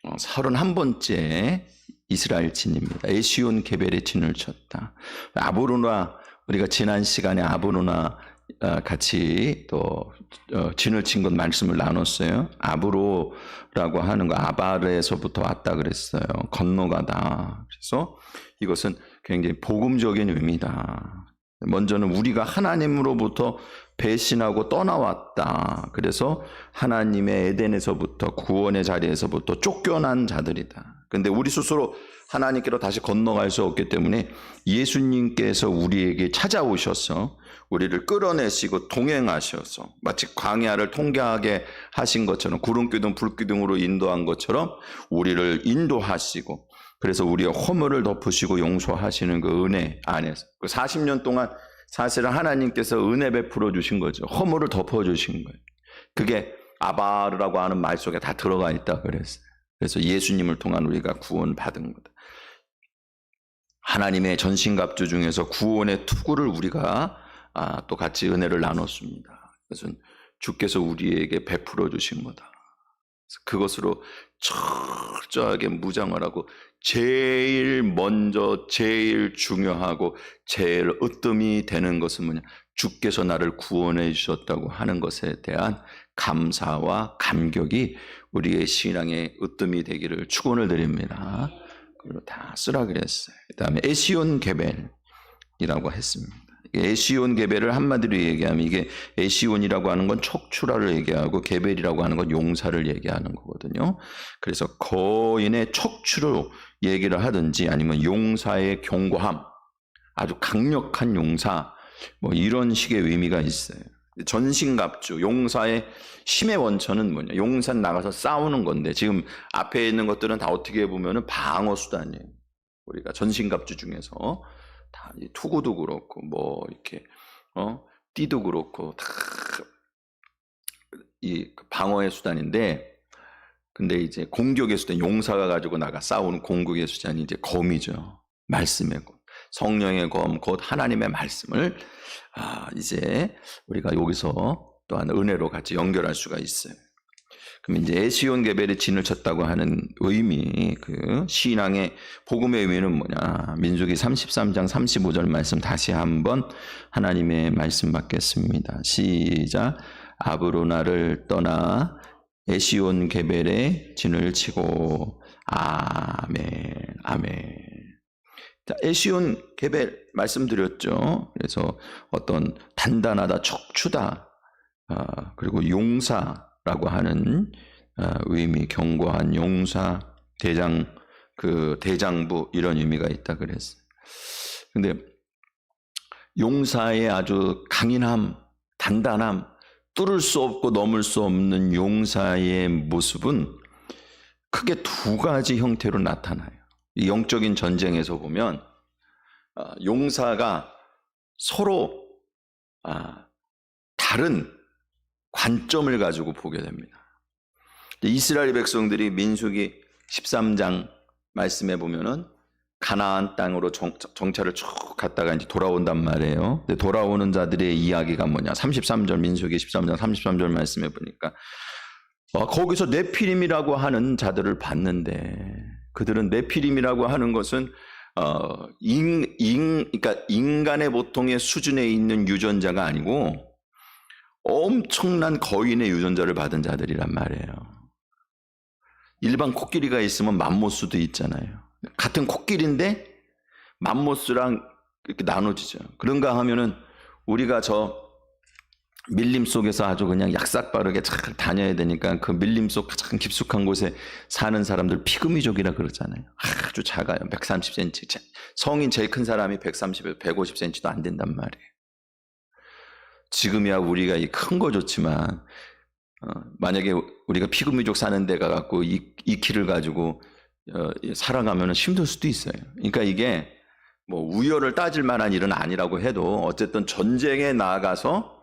31번째 이스라엘 진입니다. 에시온 게벨에 진을 쳤다. 아브로나, 우리가 지난 시간에 아브로나 같이 또 진을 친 것 말씀을 나눴어요. 아브로라고 하는 거 아발에서부터 왔다 그랬어요. 건너가다. 그래서 이것은 굉장히 복음적인 의미다. 먼저는 우리가 하나님으로부터 배신하고 떠나왔다. 그래서 하나님의 에덴에서부터 구원의 자리에서부터 쫓겨난 자들이다. 그런데 우리 스스로 하나님께로 다시 건너갈 수 없기 때문에 예수님께서 우리에게 찾아오셔서 우리를 끌어내시고 동행하셔서 마치 광야를 통과하게 하신 것처럼 구름기둥 불기둥으로 인도한 것처럼 우리를 인도하시고, 그래서 우리의 허물을 덮으시고 용서하시는 그 은혜 안에서 그 40년 동안 사실은 하나님께서 은혜 베풀어 주신 거죠. 허물을 덮어 주신 거예요. 그게 아바르라고 하는 말 속에 다 들어가 있다 그랬어요. 그래서 예수님을 통한 우리가 구원받은 거다. 하나님의 전신갑주 중에서 구원의 투구를 우리가 또 같이 은혜를 나눴습니다. 그것은 주께서 우리에게 베풀어 주신 거다. 그것으로 철저하게 무장을 하고 제일 먼저 제일 중요하고 제일 으뜸이 되는 것은 뭐냐? 주께서 나를 구원해 주셨다고 하는 것에 대한 감사와 감격이 우리의 신앙의 으뜸이 되기를 축원을 드립니다. 그리고 다 쓰라 그랬어요. 그 다음에 에시온 게벨이라고 했습니다. 에시온 게벨을 한마디로 얘기하면, 이게 에시온이라고 하는 건 척추라를 얘기하고 게벨이라고 하는 건 용사를 얘기하는 거거든요. 그래서 거인의 척추로 얘기를 하든지 아니면 용사의 견고함, 아주 강력한 용사, 뭐 이런 식의 의미가 있어요. 전신갑주, 용사의 힘의 원천은 뭐냐? 용사는 나가서 싸우는 건데, 지금 앞에 있는 것들은 다 어떻게 보면은 방어 수단이에요. 우리가 전신갑주 중에서 다 투구도 그렇고 뭐 이렇게 띠도 그렇고 다 이 방어의 수단인데, 근데 이제 공격의 수단, 용사가 가지고 나가 싸우는 공격의 수단이 이제 검이죠. 말씀의 검, 성령의 검, 곧 하나님의 말씀을 이제 우리가 여기서 또한 은혜로 같이 연결할 수가 있어요. 그럼 이제 에시온 게벨에 진을 쳤다고 하는 의미, 그 신앙의 복음의 의미는 뭐냐? 민수기 33장 35절 말씀 다시 한번 하나님의 말씀 받겠습니다. 시작. 아브로나를 떠나 에시온 게벨에 진을 치고. 아멘, 아멘. 자, 에시온 게벨 말씀드렸죠. 그래서 어떤 단단하다, 척추다, 그리고 용사라고 하는 의미, 견고한 용사, 대장부, 이런 의미가 있다 그랬어요. 근데 용사의 아주 강인함, 단단함, 뚫을 수 없고 넘을 수 없는 용사의 모습은 크게 두 가지 형태로 나타나요. 이 영적인 전쟁에서 보면 용사가 서로 다른 관점을 가지고 보게 됩니다. 이스라엘 백성들이 민수기 13장 말씀해 보면은 가나안 땅으로 정찰을 쭉 갔다가 이제 돌아온단 말이에요. 근데 돌아오는 자들의 이야기가 뭐냐? 33절, 민수기 13장 33절 말씀해 보니까 거기서 네피림이라고 하는 자들을 봤는데, 그들은 네피림이라고 하는 것은 그러니까 인간의 보통의 수준에 있는 유전자가 아니고 엄청난 거인의 유전자를 받은 자들이란 말이에요. 일반 코끼리가 있으면 맘모스도 있잖아요. 같은 코끼리인데 맘모스랑 이렇게 나눠지죠. 그런가 하면은 우리가 저 밀림 속에서 아주 그냥 약삭빠르게 잘 다녀야 되니까 그 밀림 속 가장 깊숙한 곳에 사는 사람들 피그미족이라 그러잖아요. 아주 작아요. 130cm. 성인 제일 큰 사람이 130에서 150cm도 안 된단 말이에요. 지금이야 우리가 이 큰 거 좋지만 만약에 우리가 피그미족 사는 데 가갖고 이 키를 가지고 살아가면 힘들 수도 있어요. 그러니까 이게 뭐 우열을 따질 만한 일은 아니라고 해도 어쨌든 전쟁에 나아가서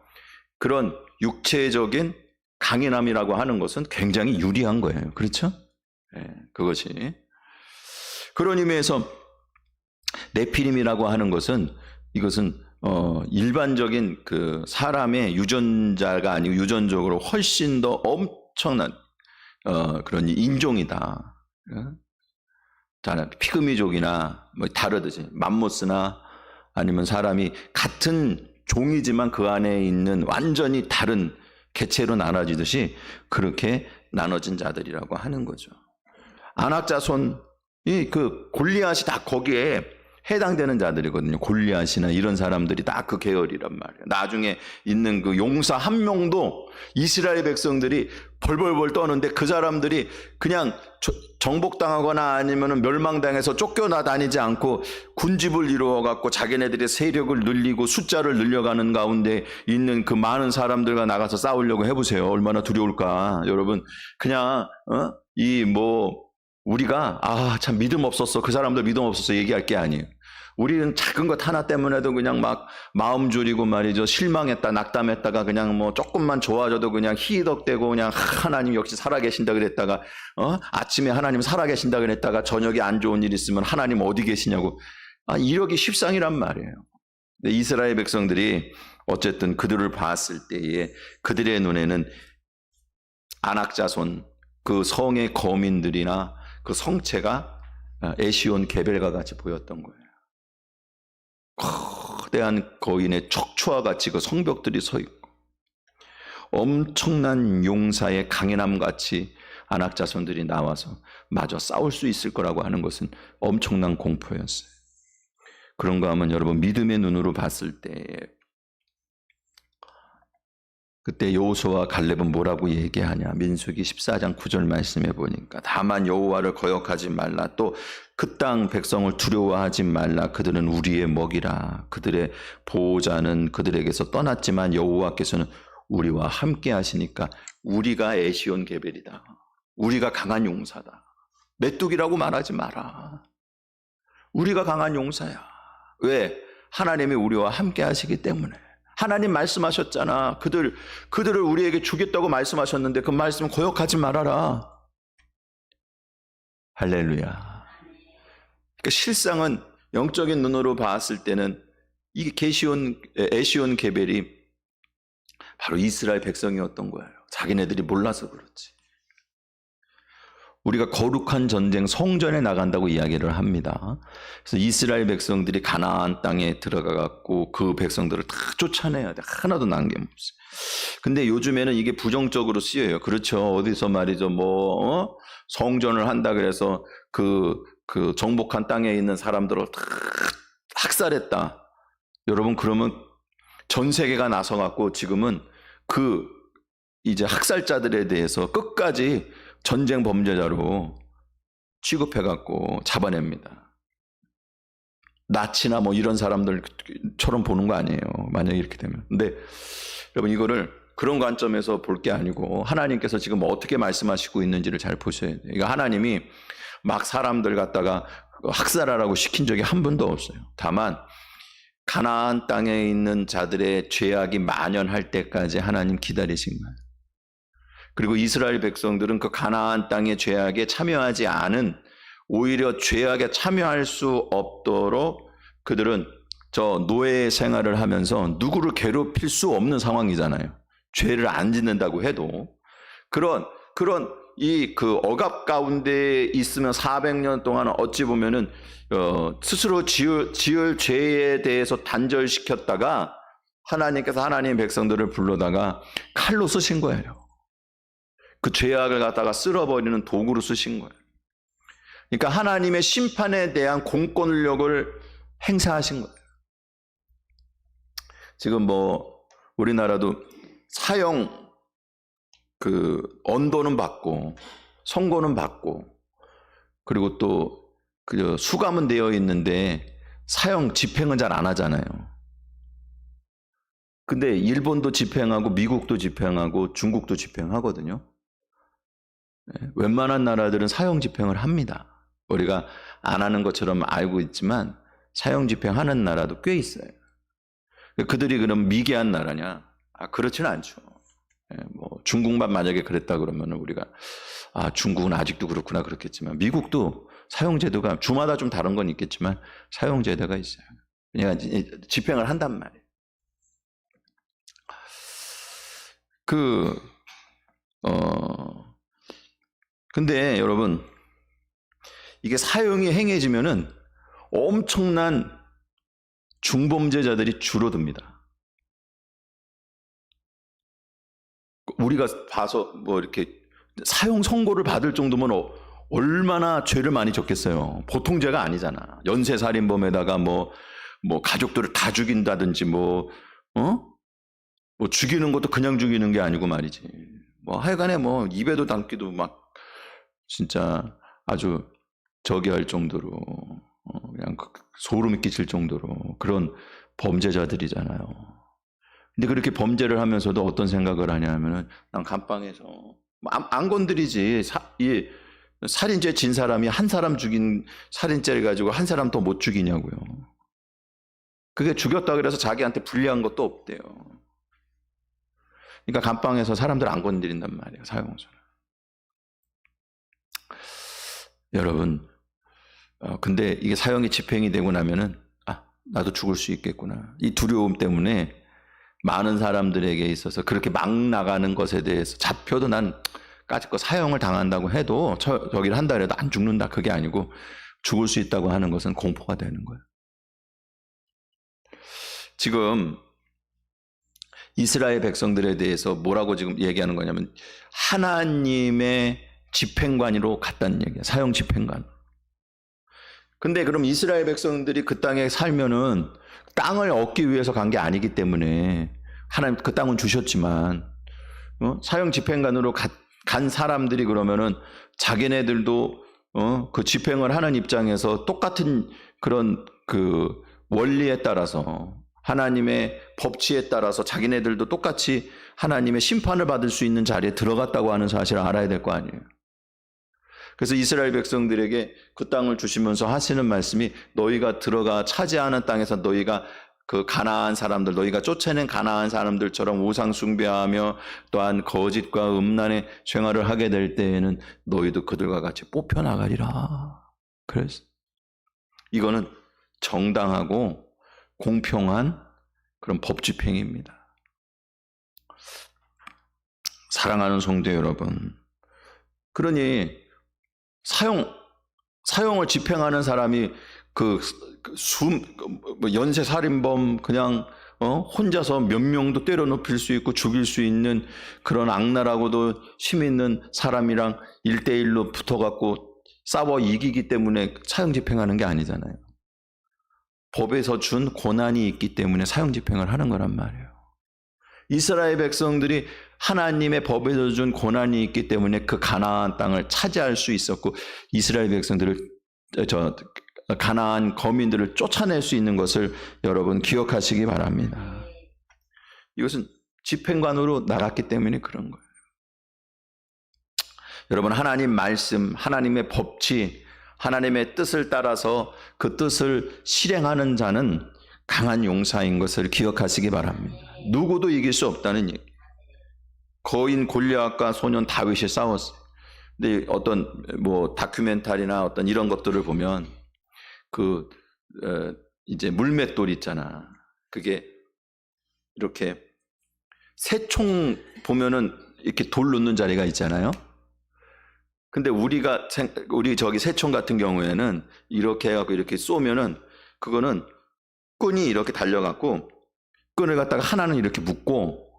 그런 육체적인 강인함이라고 하는 것은 굉장히 유리한 거예요. 그렇죠? 네, 그것이. 그런 의미에서 네피림이라고 하는 것은, 이것은 일반적인 그 사람의 유전자가 아니고 유전적으로 훨씬 더 엄청난 그런 인종이다. 자, 피그미족이나 뭐 다르듯이 맘모스나 아니면 사람이 같은 종이지만 그 안에 있는 완전히 다른 개체로 나눠지듯이 그렇게 나눠진 자들이라고 하는 거죠. 안악자손이 그 골리앗이 다 거기에 해당되는 자들이거든요. 골리앗이나 이런 사람들이 다 그 계열이란 말이에요. 나중에 있는 그 용사 한 명도 이스라엘 백성들이 벌벌벌 떠는데 그 사람들이 그냥 정복당하거나 아니면 멸망당해서 쫓겨나다니지 않고 군집을 이루어갖고 자기네들의 세력을 늘리고 숫자를 늘려가는 가운데 있는 그 많은 사람들과 나가서 싸우려고 해보세요. 얼마나 두려울까. 여러분 그냥 우리가 참 믿음 없었어, 그 사람들 믿음 없었어 얘기할 게 아니에요. 우리는 작은 것 하나 때문에도 그냥 막 마음 졸이고 말이죠. 실망했다, 낙담했다가 그냥 뭐 조금만 좋아져도 그냥 희덕대고 그냥 하나님 역시 살아계신다 그랬다가 아침에 하나님 살아계신다 그랬다가 저녁에 안 좋은 일 있으면 하나님 어디 계시냐고 이러기 십상이란 말이에요. 근데 이스라엘 백성들이 어쨌든 그들을 봤을 때에 그들의 눈에는 안악자손 그 성의 거민들이나 그 성체가 에시온 게벨과 같이 보였던 거예요. 거대한 거인의 척추와 같이 그 성벽들이 서 있고 엄청난 용사의 강인함 같이 안악자손들이 나와서 마저 싸울 수 있을 거라고 하는 것은 엄청난 공포였어요. 그런가 하면 여러분 믿음의 눈으로 봤을 때 그때 여호수아와 갈렙은 뭐라고 얘기하냐. 민수기 14장 9절 말씀해 보니까 다만 여호와를 거역하지 말라. 또 그 땅 백성을 두려워하지 말라. 그들은 우리의 먹이라. 그들의 보호자는 그들에게서 떠났지만 여호와께서는 우리와 함께 하시니까 우리가 에시온 게벨이다. 우리가 강한 용사다. 메뚜기라고 말하지 마라. 우리가 강한 용사야. 왜? 하나님이 우리와 함께 하시기 때문에. 하나님 말씀하셨잖아. 그들을 우리에게 주겠다고 말씀하셨는데 그 말씀 거역하지 말아라. 할렐루야. 그러니까 실상은 영적인 눈으로 봤을 때는 이게 에시온 게벨이 바로 이스라엘 백성이었던 거예요. 자기네들이 몰라서 그렇지. 우리가 거룩한 전쟁 성전에 나간다고 이야기를 합니다. 그래서 이스라엘 백성들이 가나안 땅에 들어가갖고 그 백성들을 다 쫓아내야 돼. 하나도 남김없어요. 근데 요즘에는 이게 부정적으로 쓰여요. 그렇죠. 어디서 말이죠. 성전을 한다 그래서 그 정복한 땅에 있는 사람들을 다 학살했다. 여러분 그러면 전 세계가 나서갖고 지금은 이제 학살자들에 대해서 끝까지 전쟁 범죄자로 취급해갖고 잡아냅니다. 나치나 이런 사람들처럼 보는 거 아니에요. 만약에 이렇게 되면. 근데 여러분 이거를 그런 관점에서 볼 게 아니고 하나님께서 지금 어떻게 말씀하시고 있는지를 잘 보셔야 돼요. 그러니까 하나님이 막 사람들 갖다가 학살하라고 시킨 적이 한 번도 없어요. 다만 가나안 땅에 있는 자들의 죄악이 만연할 때까지 하나님 기다리신 거예요. 그리고 이스라엘 백성들은 그 가나안 땅의 죄악에 참여하지 않은 오히려 죄악에 참여할 수 없도록 그들은 저 노예 생활을 하면서 누구를 괴롭힐 수 없는 상황이잖아요. 죄를 안 짓는다고 해도 그런 그 억압 가운데 있으면 400년 동안 어찌 보면은 스스로 지을 죄에 대해서 단절시켰다가 하나님께서 하나님의 백성들을 불러다가 칼로 쓰신 거예요. 그 죄악을 갖다가 쓸어버리는 도구로 쓰신 거예요. 그러니까 하나님의 심판에 대한 공권력을 행사하신 거예요. 지금 우리나라도 사형 언도는 받고 선고는 받고 그리고 또 수감은 되어 있는데 사형 집행은 잘 안 하잖아요. 근데 일본도 집행하고 미국도 집행하고 중국도 집행하거든요. 웬만한 나라들은 사형 집행을 합니다. 우리가 안 하는 것처럼 알고 있지만 사형 집행하는 나라도 꽤 있어요. 그들이 그럼 미개한 나라냐? 그렇지는 않죠. 중국만 만약에 그랬다 그러면 우리가 중국은 아직도 그렇구나 그렇겠지만 미국도 사형제도가 주마다 좀 다른 건 있겠지만 사형제도가 있어요. 그러니까 집행을 한단 말이에요. 근데 여러분, 이게 사형이 행해지면은 엄청난 중범죄자들이 줄어듭니다. 우리가 봐서 뭐 이렇게 사형 선고를 받을 정도면 얼마나 죄를 많이 졌겠어요. 보통 죄가 아니잖아. 연쇄살인범에다가 뭐 가족들을 다 죽인다든지 뭐 죽이는 것도 그냥 죽이는 게 아니고 말이지. 뭐 하여간에 뭐 입에도 담기도 막 진짜 아주 저기 할 정도로 그냥 소름이 끼칠 정도로 그런 범죄자들이잖아요. 근데 그렇게 범죄를 하면서도 어떤 생각을 하냐면은 난 감방에서 안 건드리지. 이 살인죄 진 사람이 한 사람 죽인 살인죄를 가지고 한 사람 더 못 죽이냐고요. 그게 죽였다 그래서 자기한테 불리한 것도 없대요. 그러니까 감방에서 사람들 안 건드린단 말이에요. 사형선을. 여러분, 근데 이게 사형이 집행이 되고 나면은 나도 죽을 수 있겠구나. 이 두려움 때문에 많은 사람들에게 있어서 그렇게 막 나가는 것에 대해서 잡혀도 난 까짓거 사형을 당한다고 해도 저기를 한다 해도 안 죽는다. 그게 아니고 죽을 수 있다고 하는 것은 공포가 되는 거예요. 지금 이스라엘 백성들에 대해서 뭐라고 지금 얘기하는 거냐면 하나님의 집행관으로 갔다는 얘기예요. 사형 집행관. 근데 그럼 이스라엘 백성들이 그 땅에 살면은 땅을 얻기 위해서 간 게 아니기 때문에 하나님 그 땅은 주셨지만 사형 집행관으로 간 사람들이 그러면은 자기네들도 그 집행을 하는 입장에서 똑같은 그런 그 원리에 따라서 하나님의 법치에 따라서 자기네들도 똑같이 하나님의 심판을 받을 수 있는 자리에 들어갔다고 하는 사실을 알아야 될 거 아니에요. 그래서 이스라엘 백성들에게 그 땅을 주시면서 하시는 말씀이 너희가 들어가 차지하는 땅에서 너희가 그 가나안 사람들, 너희가 쫓아낸 가나안 사람들처럼 우상 숭배하며 또한 거짓과 음란의 생활을 하게 될 때에는 너희도 그들과 같이 뽑혀나가리라. 그래서 이거는 정당하고 공평한 그런 법 집행입니다. 사랑하는 성도 여러분, 그러니 사형을 집행하는 사람이 연쇄살인범 그냥 혼자서 몇 명도 때려 눕힐 수 있고 죽일 수 있는 그런 악랄하고도 힘 있는 사람이랑 1대1로 붙어갖고 싸워 이기기 때문에 사형 집행하는 게 아니잖아요. 법에서 준 고난이 있기 때문에 사형 집행을 하는 거란 말이에요. 이스라엘 백성들이 하나님의 법에서 준 고난이 있기 때문에 그 가나안 땅을 차지할 수 있었고 이스라엘 백성들을 가나안 거민들을 쫓아낼 수 있는 것을 여러분 기억하시기 바랍니다. 이것은 집행관으로 나갔기 때문에 그런 거예요. 여러분, 하나님 말씀, 하나님의 법치, 하나님의 뜻을 따라서 그 뜻을 실행하는 자는 강한 용사인 것을 기억하시기 바랍니다. 누구도 이길 수 없다는 얘기. 거인 골리앗과 소년 다윗이 싸웠어요. 근데 어떤 다큐멘터리나 어떤 이런 것들을 보면 이제 물맷돌 있잖아. 그게 이렇게 새총 보면은 이렇게 돌 놓는 자리가 있잖아요. 근데 우리 저기 새총 같은 경우에는 이렇게 해갖고 이렇게 쏘면은 그거는 끈이 이렇게 달려갖고 끈을 갖다가 하나는 이렇게 묶고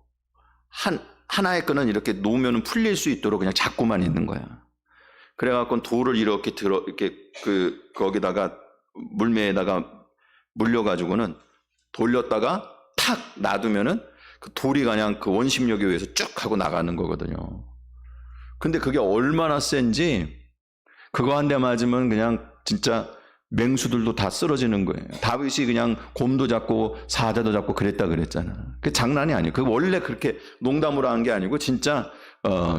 하나의 끈은 이렇게 놓으면 풀릴 수 있도록 그냥 잡고만 있는 거야. 그래갖고 돌을 이렇게 거기다가 물매에다가 물려가지고는 돌렸다가 탁 놔두면은 그 돌이 그냥 그 원심력에 의해서 쭉 하고 나가는 거거든요. 근데 그게 얼마나 센지 그거 한 대 맞으면 그냥 진짜 맹수들도 다 쓰러지는 거예요. 다윗이 그냥 곰도 잡고 사자도 잡고 그랬다 그랬잖아. 그 장난이 아니에요. 그 원래 그렇게 농담으로 한 게 아니고 진짜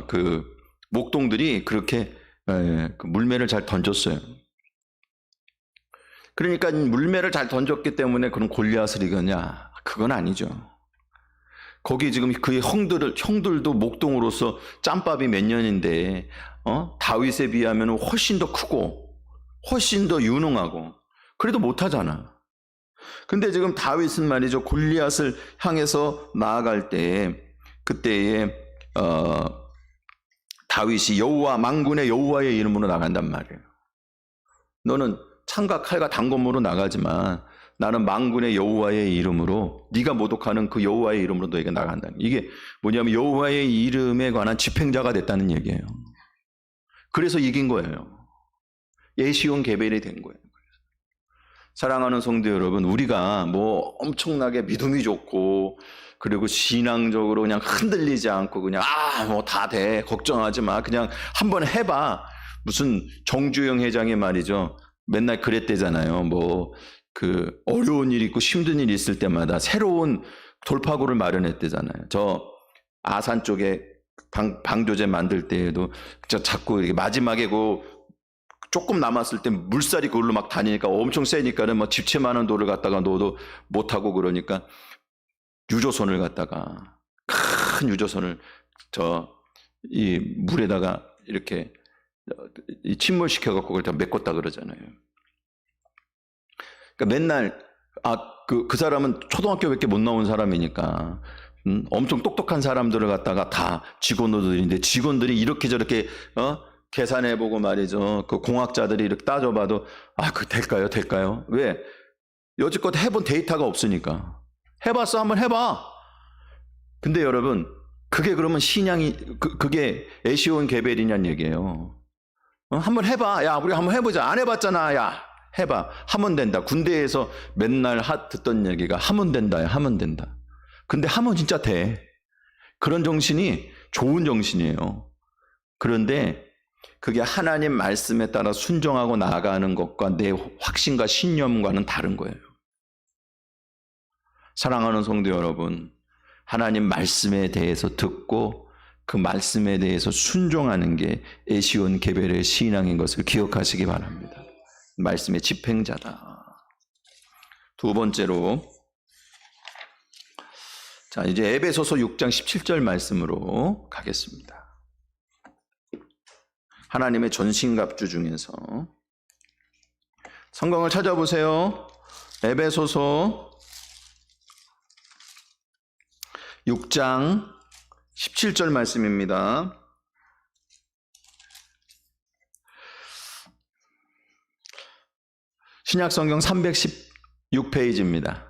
그 목동들이 그렇게 그 물매를 잘 던졌어요. 그러니까 물매를 잘 던졌기 때문에 그런 골리앗을 이겼냐? 그건 아니죠. 거기 지금 그 형들도 목동으로서 짬밥이 몇 년인데 다윗에 비하면 훨씬 더 크고 훨씬 더 유능하고 그래도 못하잖아. 근데 지금 다윗은 말이죠, 골리앗을 향해서 나아갈 때에 그때에 다윗이 여호와 만군의 여호와의 이름으로 나간단 말이에요. 너는 창과 칼과 단검으로 나가지만 나는 만군의 여호와의 이름으로, 네가 모독하는 그 여호와의 이름으로 너에게 나간다. 이게 뭐냐면 여호와의 이름에 관한 집행자가 됐다는 얘기예요. 그래서 이긴 거예요. 예시온 게벨이 된 거예요. 사랑하는 성도 여러분, 우리가 뭐 엄청나게 믿음이 좋고 그리고 신앙적으로 그냥 흔들리지 않고 그냥 뭐 다 돼, 걱정하지 마, 그냥 한번 해봐. 무슨 정주영 회장이 말이죠, 맨날 그랬대잖아요. 뭐 그 어려운 일 있고 힘든 일 있을 때마다 새로운 돌파구를 마련했대잖아요. 저 아산 쪽에 방조제 만들 때에도 자꾸 이렇게 마지막에 그 조금 남았을 때 물살이 그걸로 막 다니니까 엄청 세니까는 뭐 집채 많은 돌을 갖다가 넣어도 못하고 그러니까 유조선을 갖다가, 큰 유조선을 이 물에다가 이렇게 침몰시켜 갖고 그걸 다 메꿨다 그러잖아요. 그러니까 맨날 그 사람은 초등학교밖에 못 나온 사람이니까 엄청 똑똑한 사람들을 갖다가 다 직원들인데, 직원들이 이렇게 저렇게 계산해보고 말이죠, 그 공학자들이 이렇게 따져봐도 그 될까요? 왜? 여지껏 해본 데이터가 없으니까. 해봤어, 한번 해봐. 근데 여러분, 그게 그러면 그게 에시온 게벨이냐는 얘기예요. 한번 해봐. 야, 우리 한번 해보자. 안 해봤잖아. 야, 해봐. 하면 된다. 군대에서 맨날 듣던 얘기가 하면 된다. 하면 된다. 근데 하면 진짜 돼. 그런 정신이 좋은 정신이에요. 그런데 그게 하나님 말씀에 따라 순종하고 나아가는 것과 내 확신과 신념과는 다른 거예요. 사랑하는 성도 여러분, 하나님 말씀에 대해서 듣고 그 말씀에 대해서 순종하는 게 에시온 게벨의 신앙인 것을 기억하시기 바랍니다. 말씀의 집행자다. 두 번째로, 자, 이제 에베소서 6장 17절 말씀으로 가겠습니다. 하나님의 전신갑주 중에서 성경을 찾아보세요. 에베소서 6장 17절 말씀입니다. 신약성경 316페이지입니다.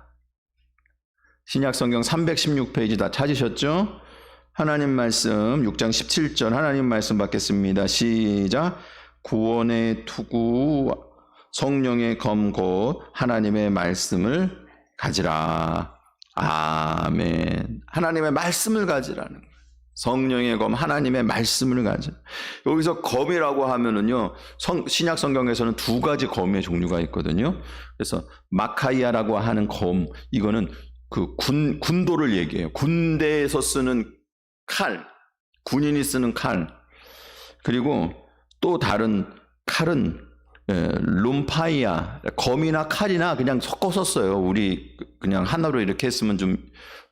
신약성경 316페이지 다 찾으셨죠? 하나님 말씀 6장 17절 하나님 말씀 받겠습니다. 시작. 구원의 투구 성령의 검 곧 하나님의 말씀을 가지라. 아멘. 하나님의 말씀을 가지라는 거예요. 성령의 검, 하나님의 말씀을 가지라. 여기서 검이라고 하면은요, 신약 성경에서는 두 가지 검의 종류가 있거든요. 그래서 마카이아라고 하는 검, 이거는 그 군도를 얘기해요. 군대에서 쓰는 칼, 군인이 쓰는 칼. 그리고 또 다른 칼은 룸파이아, 검이나 칼이나 그냥 섞어서 써요. 우리 그냥 하나로 이렇게 했으면 좀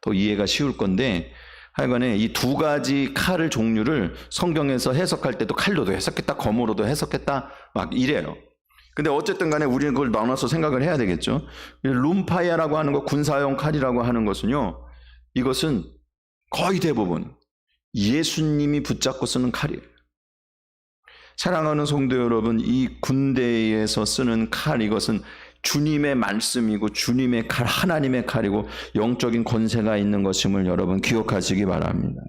더 이해가 쉬울 건데, 하여간에 이 두 가지 칼을 종류를 성경에서 해석할 때도 칼로도 해석했다, 검으로도 해석했다, 막 이래요. 근데 어쨌든 간에 우리는 그걸 나눠서 생각을 해야 되겠죠. 룸파이아라고 하는 거, 군사용 칼이라고 하는 것은요, 이것은 거의 대부분 예수님이 붙잡고 쓰는 칼이에요. 사랑하는 성도 여러분, 이 군대에서 쓰는 칼, 이것은 주님의 말씀이고 주님의 칼, 하나님의 칼이고 영적인 권세가 있는 것임을 여러분 기억하시기 바랍니다.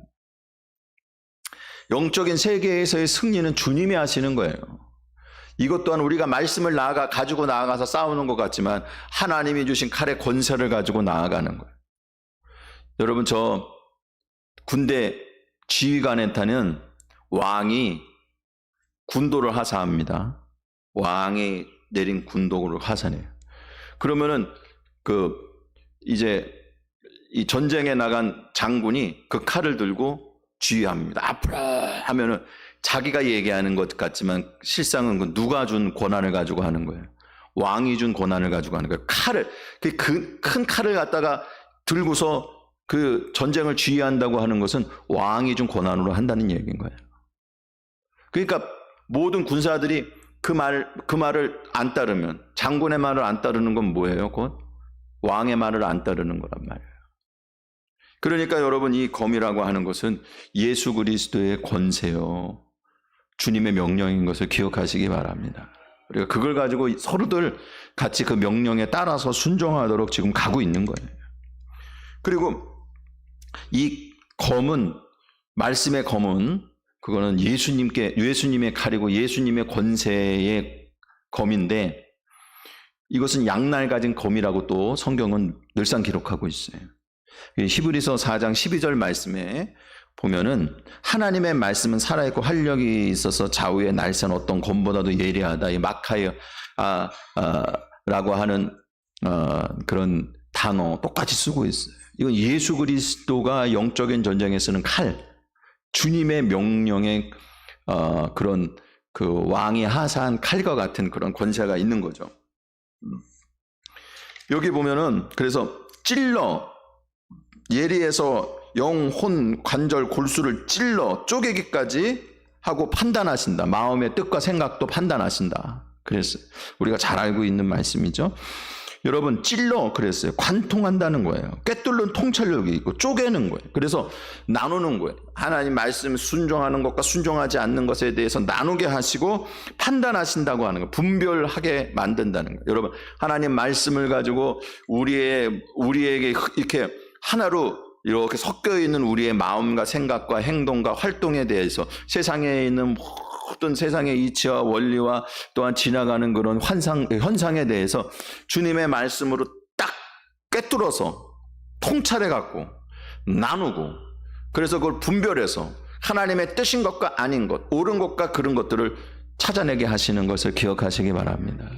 영적인 세계에서의 승리는 주님이 하시는 거예요. 이것 또한 우리가 말씀을 가지고 나아가서 싸우는 것 같지만 하나님이 주신 칼의 권세를 가지고 나아가는 거예요. 여러분, 저 군대 지휘관한테는 왕이 군도를 하사합니다. 왕이 내린 군도를 하사해요. 그러면은 이제 이 전쟁에 나간 장군이 그 칼을 들고 지휘합니다. 앞으로 하면은 자기가 얘기하는 것 같지만 실상은 그 누가 준 권한을 가지고 하는 거예요. 왕이 준 권한을 가지고 하는 거예요. 칼을, 그 큰 칼을 갖다가 들고서 그 전쟁을 지휘한다고 하는 것은 왕이 준 권한으로 한다는 얘기인 거예요. 그러니까 모든 군사들이 그 말을 안 따르면, 장군의 말을 안 따르는 건 뭐예요? 곧 왕의 말을 안 따르는 거란 말이에요. 그러니까 여러분, 이 검이라고 하는 것은 예수 그리스도의 권세요. 주님의 명령인 것을 기억하시기 바랍니다. 우리가 그걸 가지고 서로들 같이 그 명령에 따라서 순종하도록 지금 가고 있는 거예요. 그리고 이 검은, 말씀의 검은, 그거는 예수님의 칼이고 예수님의 권세의 검인데, 이것은 양날 가진 검이라고 또 성경은 늘상 기록하고 있어요. 히브리서 4장 12절 말씀에 보면은 하나님의 말씀은 살아있고 활력이 있어서 좌우에 날선 어떤 검보다도 예리하다. 이 마카이어 라고 하는 그런 단어 똑같이 쓰고 있어요. 이건 예수 그리스도가 영적인 전쟁에 쓰는 칼, 주님의 명령에 그런 그 왕이 하사한 칼과 같은 그런 권세가 있는 거죠. 여기 보면은 그래서 찔러, 예리해서 영, 혼, 관절, 골수를 찔러 쪼개기까지 하고 판단하신다. 마음의 뜻과 생각도 판단하신다. 그랬어요. 우리가 잘 알고 있는 말씀이죠. 여러분, 찔러 그랬어요. 관통한다는 거예요. 꿰뚫는 통찰력이 있고 쪼개는 거예요. 그래서 나누는 거예요. 하나님 말씀 순종하는 것과 순종하지 않는 것에 대해서 나누게 하시고 판단하신다고 하는 거예요. 분별하게 만든다는 거예요. 여러분, 하나님 말씀을 가지고 우리에게 이렇게 하나로 이렇게 섞여 있는 우리의 마음과 생각과 행동과 활동에 대해서 세상에 있는 모든 세상의 이치와 원리와 또한 지나가는 그런 현상에 대해서 주님의 말씀으로 딱 꿰뚫어서 통찰해 갖고 나누고, 그래서 그걸 분별해서 하나님의 뜻인 것과 아닌 것, 옳은 것과 그른 것들을 찾아내게 하시는 것을 기억하시기 바랍니다.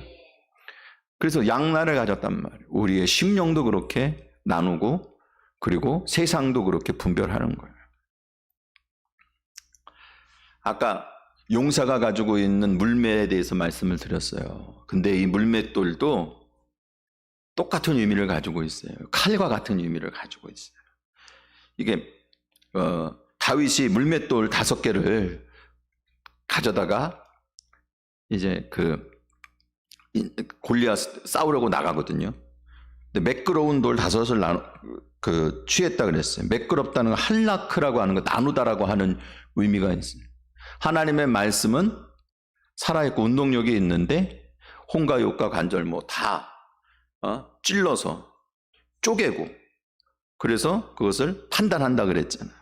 그래서 양날을 가졌단 말이에요. 우리의 심령도 그렇게 나누고 그리고 세상도 그렇게 분별하는 거예요. 아까 용사가 가지고 있는 물매에 대해서 말씀을 드렸어요. 근데 이 물맷돌도 똑같은 의미를 가지고 있어요. 칼과 같은 의미를 가지고 있어요. 이게 다윗이 물맷돌 5개를 가져다가 이제 골리앗 싸우려고 나가거든요. 근데 매끄러운 돌 5을 취했다 그랬어요. 매끄럽다는 건 할라크라고 하는 거, 나누다라고 하는 의미가 있어요. 하나님의 말씀은 살아있고 운동력이 있는데 혼과 욕과 관절 다 찔러서 쪼개고, 그래서 그것을 판단한다 그랬잖아요.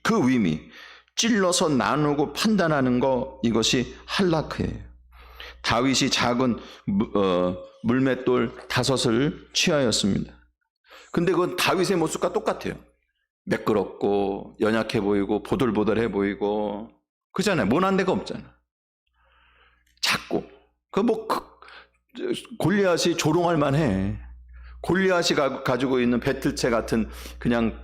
그 의미, 찔러서 나누고 판단하는 거, 이것이 할라크예요. 다윗이 작은 물맷돌 5을 취하였습니다. 근데 그건 다윗의 모습과 똑같아요. 매끄럽고 연약해 보이고 보들보들해 보이고 그잖아요. 모난 데가 없잖아. 작고 골리앗이 조롱할 만해. 골리앗이 가지고 있는 배틀체 같은 그냥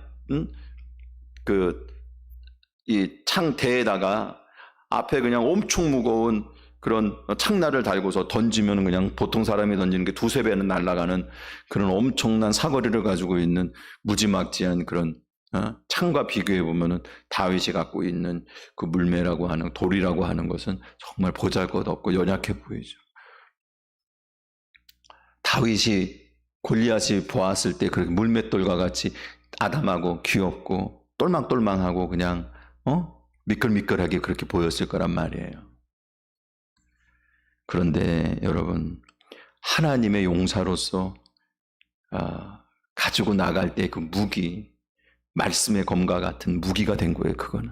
이 창대에다가 앞에 그냥 엄청 무거운 그런 창날을 달고서 던지면 그냥 보통 사람이 던지는 게 2-3배는 날아가는 그런 엄청난 사거리를 가지고 있는 무지막지한 그런 창과 비교해 보면은 다윗이 갖고 있는 그 물매라고 하는 돌이라고 하는 것은 정말 보잘것없고 연약해 보이죠. 다윗이 골리앗이 보았을 때 그렇게 물맷돌과 같이 아담하고 귀엽고 똘망똘망하고 그냥 미끌미끌하게 그렇게 보였을 거란 말이에요. 그런데 여러분, 하나님의 용사로서 가지고 나갈 때 그 무기, 말씀의 검과 같은 무기가 된 거예요, 그거는.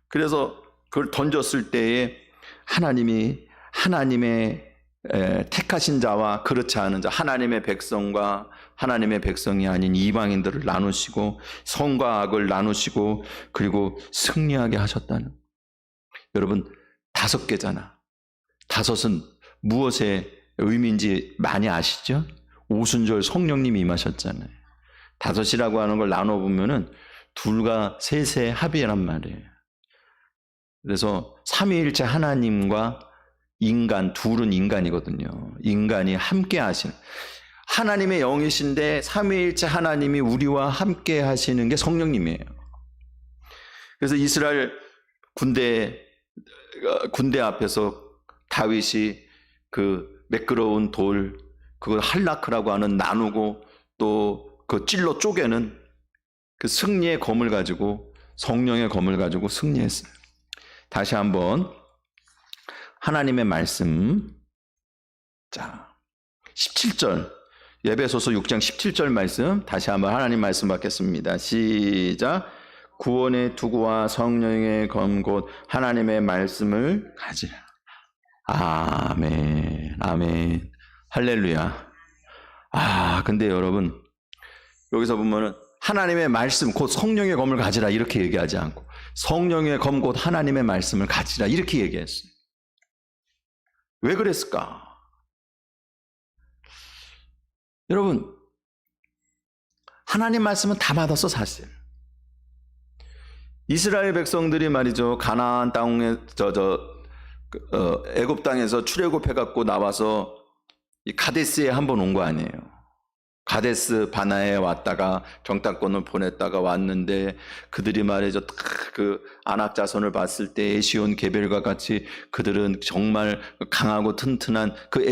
그래서 그걸 던졌을 때에 하나님의 택하신 자와 그렇지 않은 자, 하나님의 백성과 하나님의 백성이 아닌 이방인들을 나누시고 선과 악을 나누시고 그리고 승리하게 하셨다는. 여러분, 5개잖아. 5은 무엇의 의미인지 많이 아시죠? 오순절 성령님이 임하셨잖아요. 5이라고 하는 걸 나눠보면은 2가 3의 합이란 말이에요. 그래서 삼위일체 하나님과 인간, 2은 인간이거든요. 인간이 함께 하시는, 하나님의 영이신데 삼위일체 하나님이 우리와 함께 하시는 게 성령님이에요. 그래서 이스라엘 군대 앞에서 다윗이 그 매끄러운 돌, 그걸 할라크라고 하는 나누고 또 그 찔러 쪼개는 그 승리의 검을 가지고, 성령의 검을 가지고 승리했어요. 다시 한번 하나님의 말씀. 자, 17절. 에베소서 6장 17절 말씀. 다시 한번 하나님 말씀 받겠습니다. 시작. 구원의 투구와 성령의 검 곧 하나님의 말씀을 가지라. 아멘. 아멘. 할렐루야. 근데 여러분, 여기서 보면은 하나님의 말씀 곧 성령의 검을 가지라 이렇게 얘기하지 않고 성령의 검 곧 하나님의 말씀을 가지라 이렇게 얘기했어요. 왜 그랬을까? 여러분, 하나님 말씀은 다 받았어 사실. 이스라엘 백성들이 말이죠, 가나안 땅에 애굽 땅에서 출애굽해 갖고 나와서 이 가데스에 한번 온 거 아니에요. 가데스 바나에 왔다가 정탐꾼을 보냈다가 왔는데 그들이 말이죠, 그 아낙 자손을 봤을 때 에시온 게벨과 같이 그들은 정말 강하고 튼튼한 그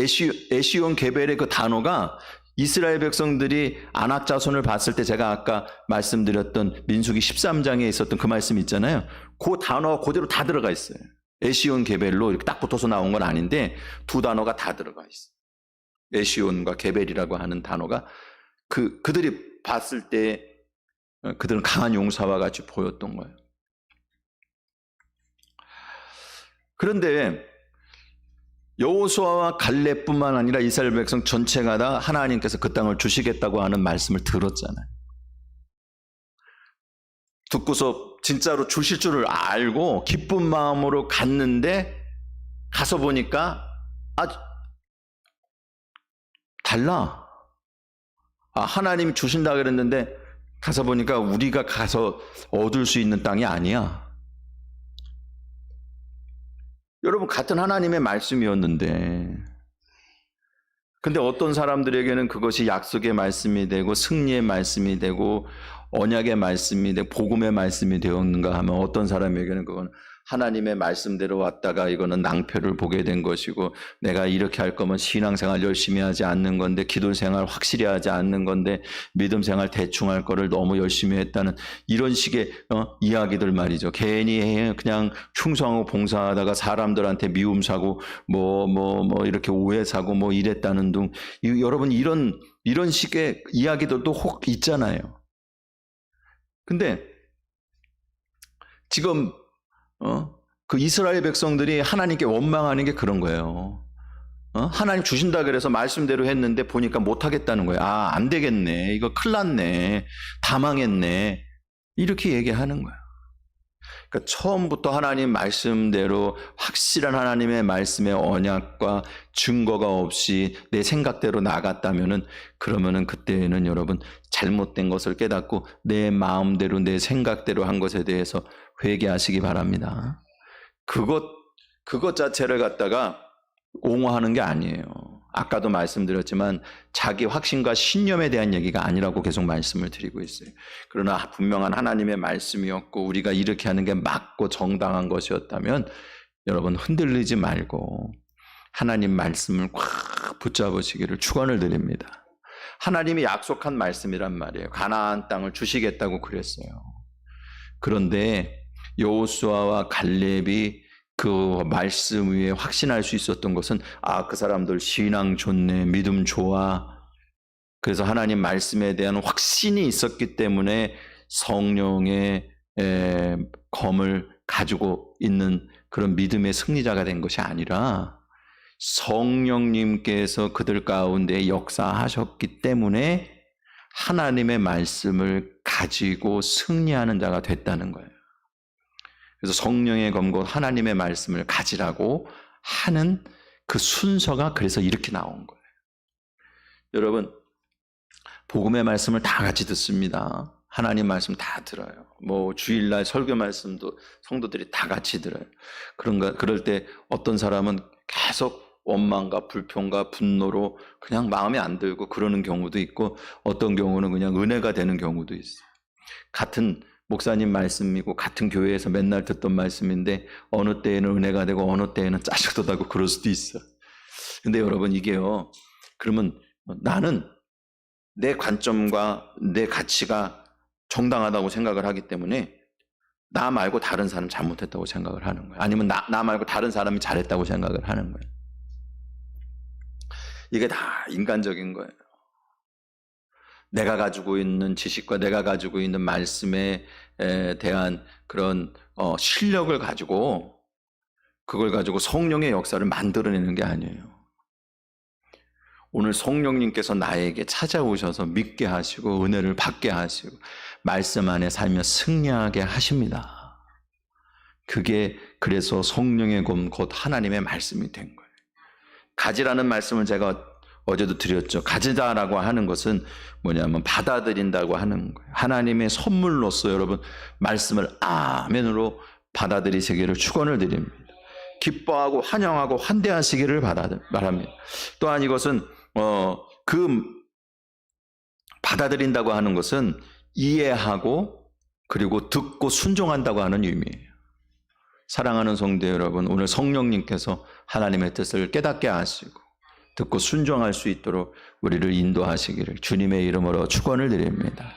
에시온 게벨의 그 단어가 이스라엘 백성들이 아낙 자손을 봤을 때 제가 아까 말씀드렸던 민수기 13장에 있었던 그 말씀 있잖아요. 그 단어가 그대로 다 들어가 있어요. 에시온 게벨로 이렇게 딱 붙어서 나온 건 아닌데 두 단어가 다 들어가 있어요. 에시온과 게벨이라고 하는 단어가 그들이 봤을 때 그들은 강한 용사와 같이 보였던 거예요. 그런데 여호수아와 갈렙뿐만 아니라 이스라엘 백성 전체가 다 하나님께서 그 땅을 주시겠다고 하는 말씀을 들었잖아요. 듣고서 진짜로 주실 줄을 알고 기쁜 마음으로 갔는데 가서 보니까 달라. 하나님이 주신다 그랬는데 가서 보니까 우리가 가서 얻을 수 있는 땅이 아니야. 여러분, 같은 하나님의 말씀이었는데 근데 어떤 사람들에게는 그것이 약속의 말씀이 되고 승리의 말씀이 되고 언약의 말씀이 되고 복음의 말씀이 되었는가 하면 어떤 사람에게는 그건 하나님의 말씀대로 왔다가 이거는 낭패를 보게 된 것이고 내가 이렇게 할 거면 신앙생활 열심히 하지 않는 건데 기도생활 확실히 하지 않는 건데 믿음생활 대충 할 거를 너무 열심히 했다는 이런 식의 이야기들 말이죠. 괜히 그냥 충성하고 봉사하다가 사람들한테 미움 사고 뭐 이렇게 오해 사고 뭐 이랬다는 등 여러분 이런 식의 이야기들도 혹 있잖아요. 근데 지금 그 이스라엘 백성들이 하나님께 원망하는 게 그런 거예요. 하나님 주신다 그래서 말씀대로 했는데 보니까 못하겠다는 거예요. 안 되겠네. 이거 큰일 났네. 다 망했네. 이렇게 얘기하는 거예요. 그러니까 처음부터 하나님 말씀대로 확실한 하나님의 말씀의 언약과 증거가 없이 내 생각대로 나갔다면은 그러면은 그때는 여러분 잘못된 것을 깨닫고 내 마음대로 내 생각대로 한 것에 대해서 회개하시기 바랍니다. 그것 자체를 갖다가 옹호하는 게 아니에요. 아까도 말씀드렸지만 자기 확신과 신념에 대한 얘기가 아니라고 계속 말씀을 드리고 있어요. 그러나 분명한 하나님의 말씀이었고 우리가 이렇게 하는 게 맞고 정당한 것이었다면 여러분 흔들리지 말고 하나님 말씀을 꽉 붙잡으시기를 축원을 드립니다. 하나님이 약속한 말씀이란 말이에요. 가나안 땅을 주시겠다고 그랬어요. 그런데 여호수아와 갈렙이 그 말씀 위에 확신할 수 있었던 것은 그 사람들 신앙 좋네, 믿음 좋아. 그래서 하나님 말씀에 대한 확신이 있었기 때문에 성령의 검을 가지고 있는 그런 믿음의 승리자가 된 것이 아니라 성령님께서 그들 가운데 역사하셨기 때문에 하나님의 말씀을 가지고 승리하는 자가 됐다는 거예요. 그래서 성령의 검과 하나님의 말씀을 가지라고 하는 그 순서가 그래서 이렇게 나온 거예요. 여러분, 복음의 말씀을 다 같이 듣습니다. 하나님 말씀 다 들어요. 주일날 설교 말씀도 성도들이 다 같이 들어요. 그럴 때 어떤 사람은 계속 원망과 불평과 분노로 그냥 마음에 안 들고 그러는 경우도 있고 어떤 경우는 그냥 은혜가 되는 경우도 있어요. 같은 목사님 말씀이고 같은 교회에서 맨날 듣던 말씀인데 어느 때에는 은혜가 되고 어느 때에는 짜식도다고 그럴 수도 있어요. 근데 여러분 이게요, 그러면 나는 내 관점과 내 가치가 정당하다고 생각을 하기 때문에 나 말고 다른 사람 잘못했다고 생각을 하는 거예요. 아니면 나 말고 다른 사람이 잘했다고 생각을 하는 거예요. 이게 다 인간적인 거예요. 내가 가지고 있는 지식과 내가 가지고 있는 말씀에 대한 그런 실력을 가지고 그걸 가지고 성령의 역사를 만들어내는 게 아니에요. 오늘 성령님께서 나에게 찾아오셔서 믿게 하시고 은혜를 받게 하시고 말씀 안에 살며 승리하게 하십니다. 그게 그래서 성령의 검 곧 하나님의 말씀이 된 거예요. 가지라는 말씀을 제가 어제도 드렸죠. 가지다라고 하는 것은 뭐냐면 받아들인다고 하는 거예요. 하나님의 선물로서 여러분 말씀을 아멘으로 받아들이시기를 축원을 드립니다. 기뻐하고 환영하고 환대하시기를 바랍니다. 또한 이것은 그 받아들인다고 하는 것은 이해하고 그리고 듣고 순종한다고 하는 의미예요. 사랑하는 성도 여러분, 오늘 성령님께서 하나님의 뜻을 깨닫게 하시고 듣고 순종할 수 있도록 우리를 인도하시기를 주님의 이름으로 축원을 드립니다.